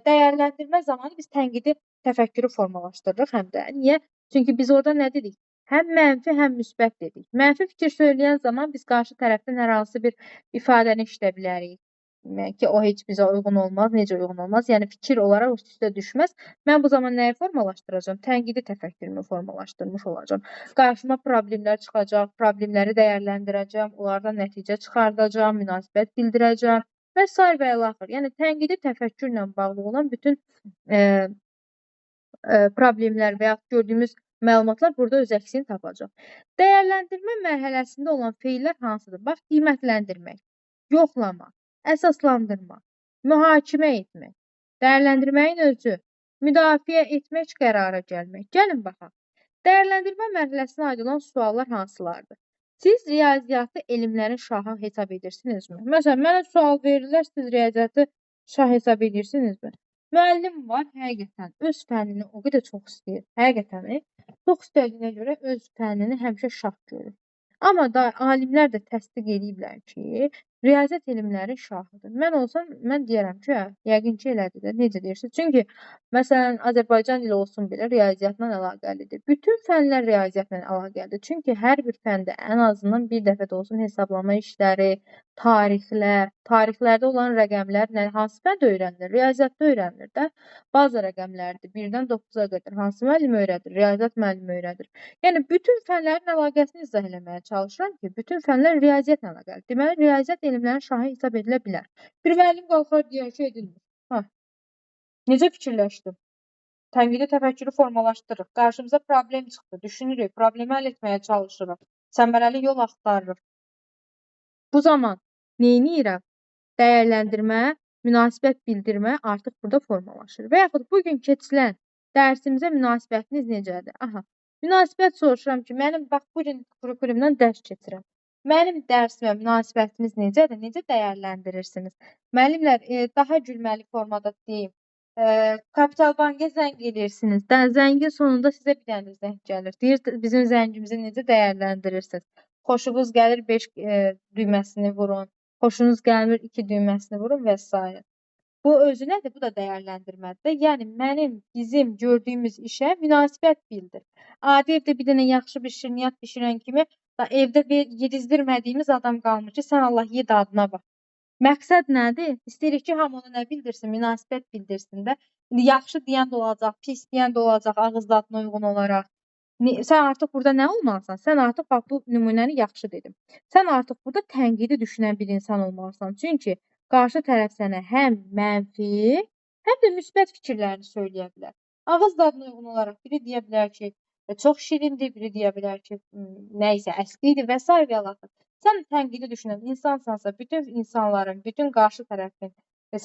dəyərləndirmə zamanı biz tənqidi təfəkkürü formalaşdırırıq həm də. Niyə? Çünki biz orada nə dedik? Həm mənfi, həm müsbət dedik. Mənfi fikir söyləyən zaman biz qarşı tərəfdən hər hansı bir ifadəni işlədə bilərik. Ki, o heç bizə uyğun olmaz, necə uyğun olmaz. Yəni fikir olaraq üst-üstə düşməz. Mən bu zaman nəyi formalaşdıracağam? Tənqidi təfəkkürümü formalaşdırmış olacağam. Qarşıma problemlər çıxacaq, problemləri dəyərləndirəcəm, onlardan nəticə çıxardacağam, münasibət bildirəcəm və sair və ilaxır. Yəni tənqidi təfəkkürlə bağlı olan bütün problemlər və ya gördüyümüz məlumatlar burada öz əksini tapacaq. Dəyərləndirmə mərhələsində olan feillər hansıdır? Bax, qiymətləndirmək, yoxlamaq, əsaslandırmaq, mühakimə etmək, dəyərləndirməyin özü, müdafiə etmək, qərara gəlmək. Gəlin baxaq. Dəyərləndirmə mərhələsinə aid olan suallar hansılardır? Siz riyaziyyatı elmlərin şahı hesab edirsinizmi? Məsələn, mənə sual verirlər, siz riyaziyyatı şah hesab edirsinizmi? Müəllim var, həqiqətən öz fənnini o qədər çox istəyir. Həqiqətən çox istədiyinə görə öz fənnini həmişə şah görür. Amma da alimlər də təsdiq ediblər ki, riyaziyyat elmləri şahıdır. Mən olsam, mən deyərəm ki, hə, yəqin ki, elədir də. Necə deyirsiniz? Çünki, məsələn, Azərbaycan dili olsun belə riyaziyyatla əlaqəlidir. Bütün fənlər riyaziyyatla əlaqəlidir. Çünki hər bir fəndə ən azından bir dəfə də olsun hesablama işləri, tarixlərdə olan rəqəmlər, hansı fəndə öyrənilir? Riyaziyyatda öyrənilir də. Bazı rəqəmlərdir. 1-dən 9-a qədər. Hansı müəllim öyrədir? Riyaziyyat müəllimi öyrədir. Yəni, bütün fənlərin əlaqəsini izah eləməyə çalışıram ki, bütün fənlər riyaziyyatla əlaqəlidir. Deməli, riyaziyyat elmlərinin şahı hesab edilə bilər. Bir müəllim qalxar deyər ki, edilmir. Hə, necə fikirləşdim? Tənqidi təfəkkürü formalaşdırırıq. Qarşımıza problem çıxdı. Düşünürük, problemi həll etməyə çalışırıq. Səmərəli yol axtarırıq. Bu zaman neyniyirəm? Dəyərləndirmə, münasibət bildirmə artıq burada formalaşır. Və yaxud bugün keçilən dərsimizə münasibətiniz necədir? Aha, münasibət soruşuram ki, mənim bax bugün kurikulyumdan dərs keçirəm. Mənim dərsimə münasibətiniz necədir? Necə dəyərləndirirsiniz? Müəllimlər, daha gülməli formada deyim. Kapital Bank'a zəng edirsiniz. Zəngin sonunda sizə bir dənə zəng gəlir. Deyir, bizim zəngimizi necə dəyərləndirirsiniz? Xoşunuz gəlir 5 düyməsini vurun. Xoşunuz gəlmir 2 düyməsini vurun və s. Bu özü nədir? Bu da dəyərləndirmədir. Yəni, bizim gördüyümüz işə münasibət bildir. Adi evdə bir dənə yaxşı bir şirniyyat bişirən kimi evdə yedizdirmədiyimiz adam qalmır ki, sən Allah yed adına bax. Məqsəd nədir? İstəyirik ki, hamı ona nə bildirsin? Münasibət bildirsin də. Yaxşı deyən də olacaq, pis deyən də olacaq, ağız dadına uyğun olaraq. Sən artıq burada nə olmalısan? Sən artıq bax bu nümunəni yaxşı dedim. Sən artıq burada tənqidi düşünən bir insan olmalısan. Çünki qarşı tərəf sənə həm mənfi, həm də müsbət fikirlərini söyləyə bilər. Ağız dadına uyğun olaraq biri deyə bilər ki, çox şirindir, biri deyə bilər ki, nə isə əslidir və s. və ilaxır. Sən tənqidi düşünən insansansa, bütün insanların, bütün qarşı tərəfin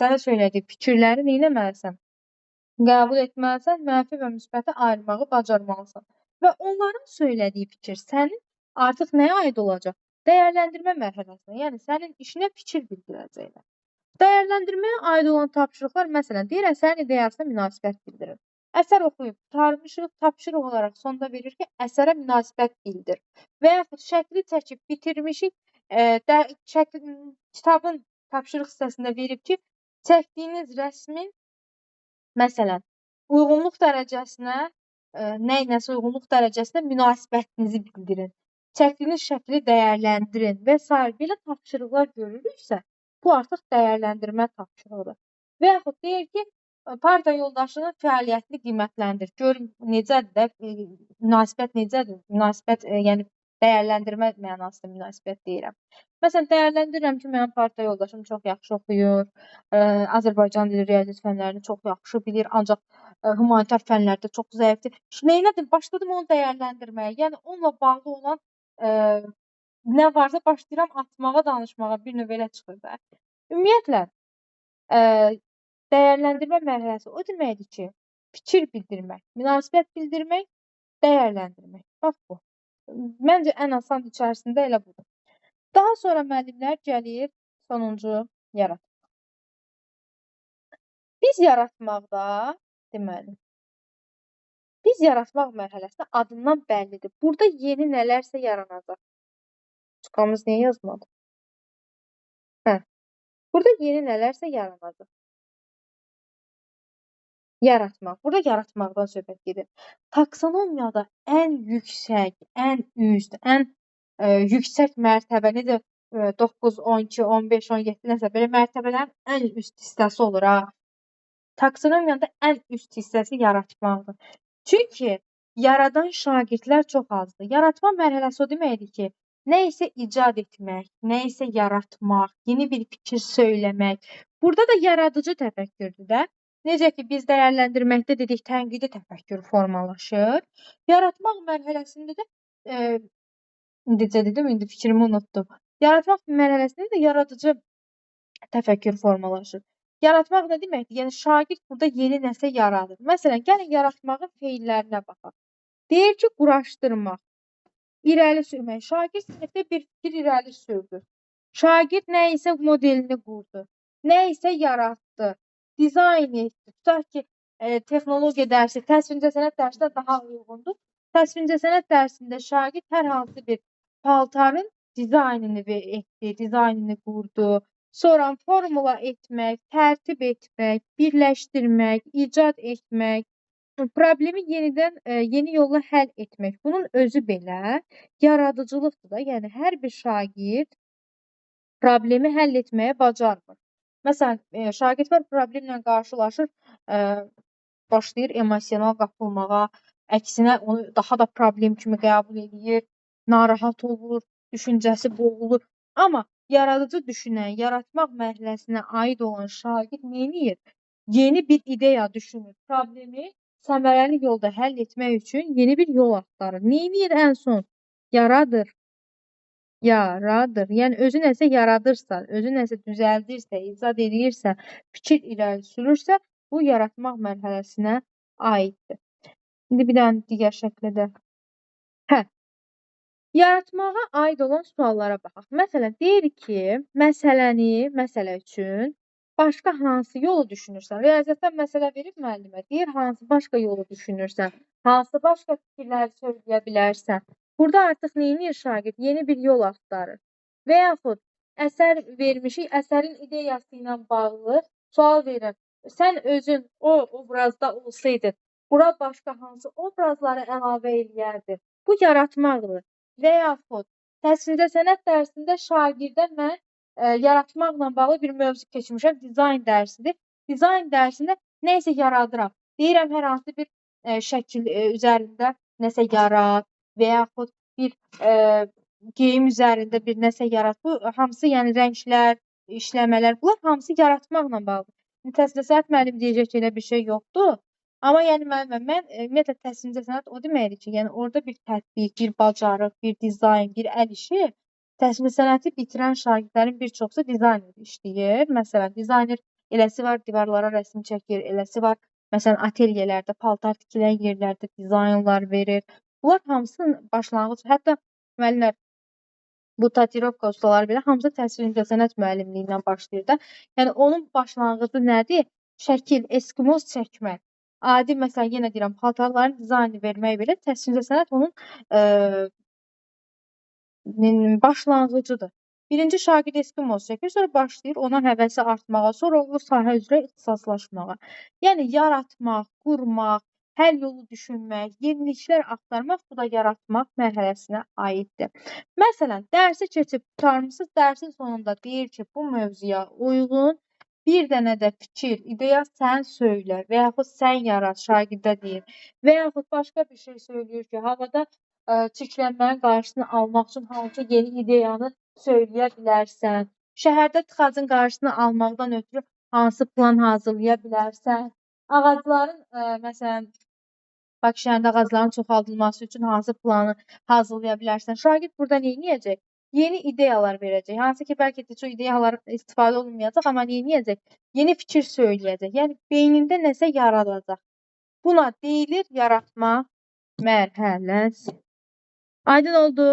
sənə söylədiyi fikirləri nə etməlisən? Qəbul etməlisən, mənfi və müsbəti ayırmağı bacarmalısan. Və onların söylədiyi fikir sənin artıq nəyə aid olacaq? Dəyərləndirmə mərhələsinə, yəni sənin işinə fikir bildirəcəklər. Dəyərləndirməyə aid olan tapşırıqlar, məsələn, deyir, əsərin ideyasına münasibət bildirin. Əsər oxuyub, qurtarmışıq, tapşırıq olaraq sonda verir ki, əsərə münasibət bildir. Və yaxud şəkli çəkib bitirmişik, kitabın tapşırıq hissəsində verib ki, çəkdiyiniz rəsmin, məsələn, uyğunluq dərəcəsinə, nəsə uyğunluq dərəcəsinə münasibətinizi bildirin. Çəkdiyiniz şəkli dəyərləndirin və s. Belə tapşırıqlar görürüksə, bu artıq dəyərləndirmə tapşırıqdır. Və yaxud deyir ki, partiya yoldaşının fəaliyyətini qiymətləndir. Gör necədir də, münasibət necədir? Münasibət, yəni dəyərləndirmə mənasında münasibət deyirəm. Məsələn, dəyərləndirirəm ki, mənim partiya yoldaşım çox yaxşı oxuyur, Azərbaycan dili, riyaziyyat fənlərini çox yaxşı bilir, ancaq humanitar fənlərdə çox zəifdir. Neylədim? Başladım onu dəyərləndirməyə. Yəni, onunla bağlı olan nə varsa başlayıram atmağa, danışmağa, bir növ elə çıxır da. Ümumiyyətlə, dəyərləndirmə mərhələsi o deməkdir ki, fikir bildirmək, münasibət bildirmək, dəyərləndirmək. Bax bu. Məncə ən asan içərisində elə budur. Daha sonra müəllimlər gəlir sonuncu yaratmaq. Biz yaratmaqda, deməli, biz yaratmaq mərhələsində adından bəllidir. Burada yeni nələrsə yaranacaq. Çıxamız niyə yazmadı? Burada yeni nələrsə yaranacaq. Yaratmaq. Burada yaratmaqdan söhbət gedir. Taksonomiyada ən yüksək, ən üst, ən yüksək mərtəbə, necə 9, 12, 15, 17 nəsə belə mərtəbələrin ən üst hissəsi olur ha. Taksonomiyada ən üst hissəsi yaratmaqdır. Çünki yaradan şagirdlər çox azdır. Yaratma mərhələsi o deməkdir ki, nə isə icad etmək, nə isə yaratmaq, yeni bir fikir söyləmək. Burada da yaradıcı təfəkkürdür də. Necə ki, biz dəyərləndirməkdə dedik, tənqidi təfəkkür formalaşır. Yaratmaq mərhələsində də, necə dedim, indi fikrimi unutdum. Yaratmaq mərhələsində də yaradıcı təfəkkür formalaşır. Yaratmaq nə deməkdir? Yəni, şagird burada yeni nəsə yaradır. Məsələn, gəlin yaratmağın feillərinə baxaq. Deyir ki, quraşdırmaq, irəli sürmək. Şagird sinifdə bir fikir irəli sürdü. Şagird nə isə modelini qurdu, nə isə yaratdı, dizayn etdi. Tutaq ki, texnologiya dərsi, təsvir-incəsənət dərsinə daha uyğundur. Təsvir-incəsənət dərsində şagird hər hansı bir paltarın dizaynını etdi, dizaynını qurdu. Sonra formula etmək, tərtib etmək, birləşdirmək, icad etmək, problemi yeni yolla həll etmək. Bunun özü belə yaradıcılıqdır da. Yəni hər bir şagird problemi həll etməyə bacarmır. Məsələn, şagird var, problemlə qarşılaşır, başlayır emosional qapılmağa, əksinə onu daha da problem kimi qəbul edir, narahat olur, düşüncəsi boğulur. Amma yaradıcı düşünən, yaratmaq mərhələsinə aid olan şagird neyniyir? Yeni bir ideya düşünür, problemi səmərəli yolda həll etmək üçün yeni bir yol axtarır. Neyniyir ən son? Yaradır. Yaradır. Yəni özü nəsə yaradırsa, özü nəsə düzəldirsə, icad edirsə, fikir irəli sürürsə, bu yaratmaq mərhələsinə aiddir. İndi bir dənə digər şəkildə. Yaratmağa aid olan suallara baxaq. Məsələn, deyirik ki, məsələ üçün başqa hansı yolu düşünürsən? Riyaziyyatdan məsələ verib müəllimə, deyir hansı başqa yolu düşünürsən? Hansı başqa fikirləri söyləyə bilərsən? Burada artıq neynir şagird? Yeni bir yol axtarır. Və yaxud əsər vermişik, əsərin ideyası ilə bağlı sual verir. Sən özün o obrazda olsaydın, bura başqa hansı obrazları əlavə eləyərdin? Bu yaratmaqdır. Və yaxud təsvirdə sənət dərsində şagirdə mən yaratmaqla bağlı bir mövzu keçmişəm, dizayn dərsidir. Dizayn dərsində nə isə yaradıram. Deyirəm hər hansı bir şəkil üzərində nəsə yarat və yaxud bir geyim üzərində bir nəsə yarat. Bu hamısı yəni rənglər, işləmələr, bunlar hamısı yaratmaqla bağlıdır. Təsvir sənət müəllimi deyəcək ki, elə bir şey yoxdur. Amma yəni müəllimə, mən ümumiyyətlə təsvir sənət o deməkdir ki, yəni orada bir tətbiq, bir bacarıq, bir dizayn, bir əl işi, təsvir sənəti bitirən şagirdlərin bir çoxu dizayner işləyir. Məsələn, dizayner eləsi var, divarlara rəsm çəkir, eləsi var, məsələn, atelyelərdə, paltar tikilən yerlərdə dizaynlar verir. Bunlar hamısının başlanğıc, hətta müəllimlər bu tatuirovka ustaları belə hamısı təsvir sənət müəllimliyindən başlayır da. Yəni onun başlanğıcı nədir? Şəkil, eskimoz çəkmək. Adi məsələn yenə deyirəm, paltarların dizaynı vermək belə təsvir sənət onun başlanğıcıdır. Birinci şagird eskimoz çəkir, sonra başlayır ona həvəsi artmağa, sonra o sahə üzrə ixtisaslaşmağa. Yəni yaratmaq, qurmaq, həll yolu düşünmək, yeniliklər axtarmaq bu da yaratmaq mərhələsinə aiddir. Məsələn, dərsi keçib qurtarmısınız, dərsin sonunda deyir ki, bu mövzuya uyğun bir dənə də fikir, ideya sən söylə və yaxud sən yarat, şagirdə deyir. Və yaxud başqa bir şey söyləyir ki, havada çirklənmənin qarşısını almaq üçün hansı yeni ideyanı söyləyə bilərsən. Şəhərdə tıxacın qarşısını almaqdan ötürü hansı plan hazırlaya bilərsən. Ağacların, məsələn, Bakı şəhərində ağacların çoxaldılması üçün hansı planı hazırlaya bilərsən. Şagird burada nə edəcək? Yeni ideyalar verəcək. Hansı ki, bəlkə də çox ideyalar istifadə olunmayacaq, amma nə edəcək? Yeni fikir söyləyəcək. Yəni, beynində nəsə yaradacaq. Buna deyilir yaratma mərhələsi. Aydın oldu.